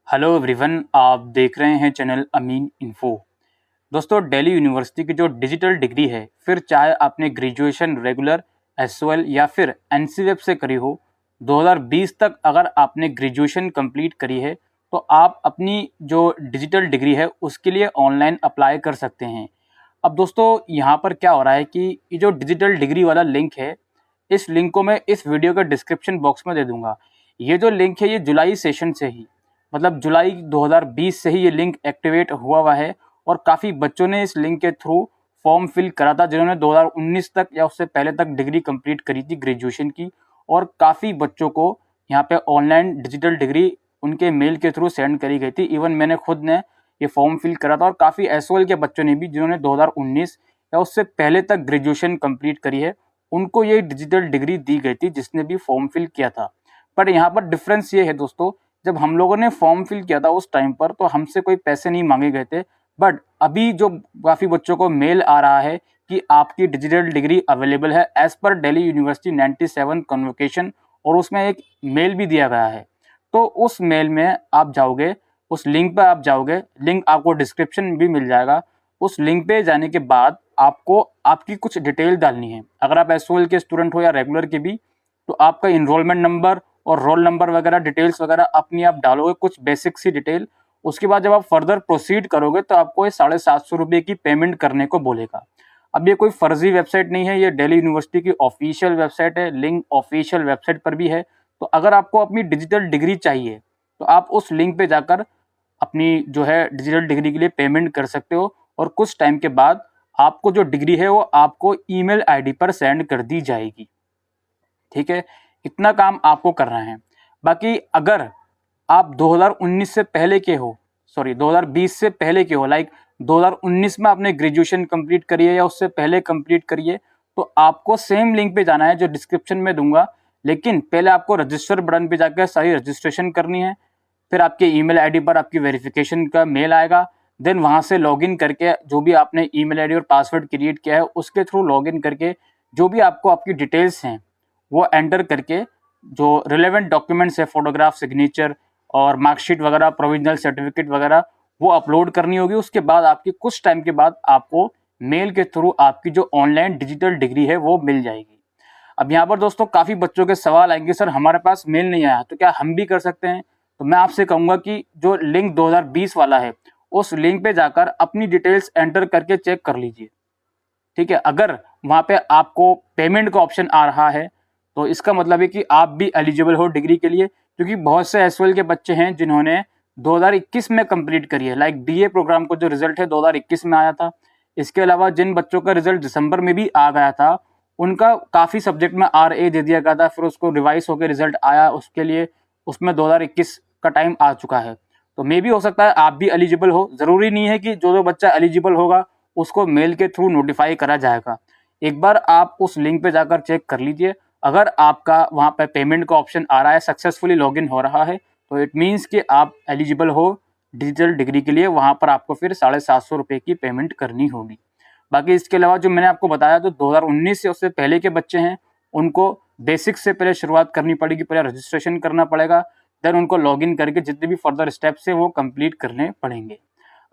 Hello everyone, आप देख रहे हैं चैनल अमीन इन्फो। दोस्तों, दिल्ली यूनिवर्सिटी की जो डिजिटल डिग्री है, फिर चाहे आपने ग्रेजुएशन रेगुलर एसओएल या फिर एनसीवेब से करी हो, 2020 तक अगर आपने ग्रेजुएशन कंप्लीट करी है तो आप अपनी जो डिजिटल डिग्री है उसके लिए ऑनलाइन अप्लाई कर सकते हैं। अब दोस्तों, यहाँ पर क्या हो रहा है कि ये जो डिजिटल डिग्री वाला लिंक है, इस लिंक को मैं इस वीडियो के डिस्क्रिप्शन बॉक्स में दे दूंगा। ये जो लिंक है ये जुलाई सेशन से ही, मतलब जुलाई 2020 से ही ये लिंक एक्टिवेट हुआ है और काफ़ी बच्चों ने इस लिंक के थ्रू फॉर्म फिल करा था जिन्होंने 2019 तक या उससे पहले तक डिग्री कंप्लीट करी थी ग्रेजुएशन की। और काफ़ी बच्चों को यहाँ पे ऑनलाइन डिजिटल डिग्री उनके मेल के थ्रू सेंड करी गई थी। इवन मैंने खुद ने ये फॉर्म फिल करा था और काफ़ी एसओएल के बच्चों ने भी जिन्होंने 2019 या उससे पहले तक ग्रेजुएशन कंप्लीट करी है, उनको ये डिजिटल डिग्री दी गई थी जिसने भी फॉर्म फिल किया था। पर यहाँ पर डिफरेंस ये है दोस्तों, जब हम लोगों ने फॉर्म फिल किया था उस टाइम पर तो हमसे कोई पैसे नहीं मांगे गए थे। बट अभी जो काफ़ी बच्चों को मेल आ रहा है कि आपकी डिजिटल डिग्री अवेलेबल है as per Delhi university 97 convocation, और उसमें एक मेल भी दिया गया है। तो उस मेल में आप जाओगे, उस लिंक पर आप जाओगे, लिंक आपको डिस्क्रिप्शन में भी मिल जाएगा। उस लिंक पे जाने के बाद आपको आपकी कुछ डिटेल डालनी है। अगर आप एसओएल के स्टूडेंट हो या रेगुलर के भी, तो आपका इनरोलमेंट नंबर और रोल नंबर वगैरह डिटेल्स वगैरह अपनी आप डालोगे, कुछ बेसिक सी डिटेल। उसके बाद जब आप फर्दर प्रोसीड करोगे तो आपको ये 750 रुपये की पेमेंट करने को बोलेगा। अब ये कोई फर्जी वेबसाइट नहीं है, ये दिल्ली यूनिवर्सिटी की ऑफिशियल वेबसाइट है, लिंक ऑफिशियल वेबसाइट पर भी है। तो अगर आपको अपनी डिजिटल डिग्री चाहिए तो आप उस लिंक पे जाकर अपनी जो है डिजिटल डिग्री के लिए पेमेंट कर सकते हो, और कुछ टाइम के बाद आपको जो डिग्री है वो आपको ईमेल आईडी पर सेंड कर दी जाएगी। ठीक है, इतना काम आपको करना है। बाकी अगर आप 2019 से पहले के हो, सॉरी 2020 से पहले के हो, लाइक 2019 में आपने ग्रेजुएशन कंप्लीट करी है या उससे पहले कंप्लीट करी है, तो आपको सेम लिंक पे जाना है जो डिस्क्रिप्शन में दूंगा। लेकिन पहले आपको रजिस्टर बटन पे जाकर सारी रजिस्ट्रेशन करनी है। फिर आपके ईमेल आईडी पर आपकी वेरिफिकेशन का मेल आएगा। देन वहां से लॉगिन करके जो भी आपने ईमेल आईडी और पासवर्ड क्रिएट किया है उसके थ्रू लॉगिन करके जो भी आपको आपकी डिटेल्स हैं वो एंटर करके जो रिलेवेंट डॉक्यूमेंट्स है, फोटोग्राफ, सिग्नेचर और मार्कशीट वगैरह, प्रोविजनल सर्टिफिकेट वगैरह, वो अपलोड करनी होगी। उसके बाद आपकी कुछ टाइम के बाद आपको मेल के थ्रू आपकी जो ऑनलाइन डिजिटल डिग्री है वो मिल जाएगी। अब यहाँ पर दोस्तों काफ़ी बच्चों के सवाल आएंगे, सर हमारे पास मेल नहीं आया तो क्या हम भी कर सकते हैं? तो मैं आपसे कहूँगा कि जो लिंक 2020 वाला है उस लिंक पे जाकर अपनी डिटेल्स एंटर करके चेक कर लीजिए। ठीक है, अगर वहाँ पे आपको पेमेंट का ऑप्शन आ रहा है तो इसका मतलब है कि आप भी एलिजिबल हो डिग्री के लिए, क्योंकि बहुत से एसओएल के बच्चे हैं जिन्होंने 2021 में कंप्लीट करी है। लाइक बीए प्रोग्राम को जो रिजल्ट है 2021 में आया था। इसके अलावा जिन बच्चों का रिजल्ट दिसंबर में भी आ गया था, उनका काफ़ी सब्जेक्ट में आरए दे दिया गया था, फिर उसको रिवाइज होकर रिजल्ट आया उसके लिए, उसमें 2021 का टाइम आ चुका है। तो मे भी हो सकता है आप भी एलिजिबल हो। ज़रूरी नहीं है कि जो बच्चा एलिजिबल होगा उसको मेल के थ्रू नोटिफाई करा जाएगा। एक बार आप उस लिंक पे जाकर चेक कर लीजिए। अगर आपका वहाँ पे पेमेंट का ऑप्शन आ रहा है, सक्सेसफुली लॉगिन हो रहा है, तो इट मीन्स कि आप एलिजिबल हो डिजिटल डिग्री के लिए। वहाँ पर आपको फिर 750 रुपये की पेमेंट करनी होगी। बाकी इसके अलावा जो मैंने आपको बताया, तो 2019 से उससे पहले के बच्चे हैं उनको बेसिक से पहले शुरुआत करनी पड़ेगी, पहले रजिस्ट्रेशन करना पड़ेगा, देन उनको लॉगिन करके जितने भी फर्दर स्टेप्स हैं वो कंप्लीट करने पड़ेंगे।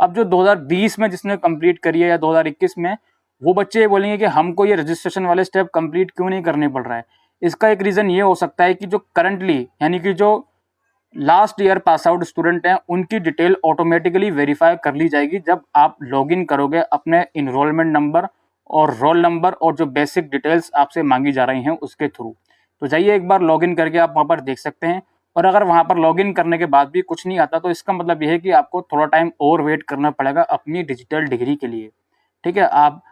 अब जो 2020 में जिसने कंप्लीट करी है या 2021 में, वो बच्चे बोलेंगे कि हमको ये रजिस्ट्रेशन वाले स्टेप कंप्लीट क्यों नहीं करने पड़ रहा है। इसका एक रीज़न ये हो सकता है कि जो करंटली यानी कि जो last year pass out student हैं उनकी डिटेल ऑटोमेटिकली वेरीफाई कर ली जाएगी जब आप लॉगिन करोगे अपने इनरोलमेंट नंबर और रोल नंबर और जो बेसिक डिटेल्स आपसे मांगी जा रही हैं उसके थ्रू। तो जाइए एक बार लॉगिन करके आप वहाँ पर देख सकते हैं। और अगर वहाँ पर लॉगिन करने के बाद भी कुछ नहीं आता तो इसका मतलब यह है कि आपको थोड़ा टाइम और वेट करना पड़ेगा अपनी डिजिटल डिग्री के लिए। ठीक है, आप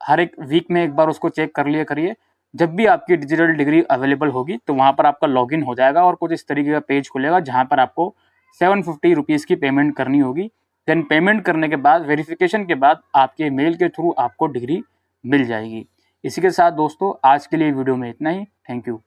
हर एक वीक में एक बार उसको चेक कर लिया करिए। जब भी आपकी डिजिटल डिग्री अवेलेबल होगी तो वहाँ पर आपका लॉगिन हो जाएगा और कुछ इस तरीके का पेज खुलेगा जहाँ पर आपको 750 रुपीज़ की पेमेंट करनी होगी। देन पेमेंट करने के बाद वेरिफिकेशन के बाद आपके मेल के थ्रू आपको डिग्री मिल जाएगी। इसी के साथ दोस्तों आज के लिए वीडियो में इतना ही। Thank you.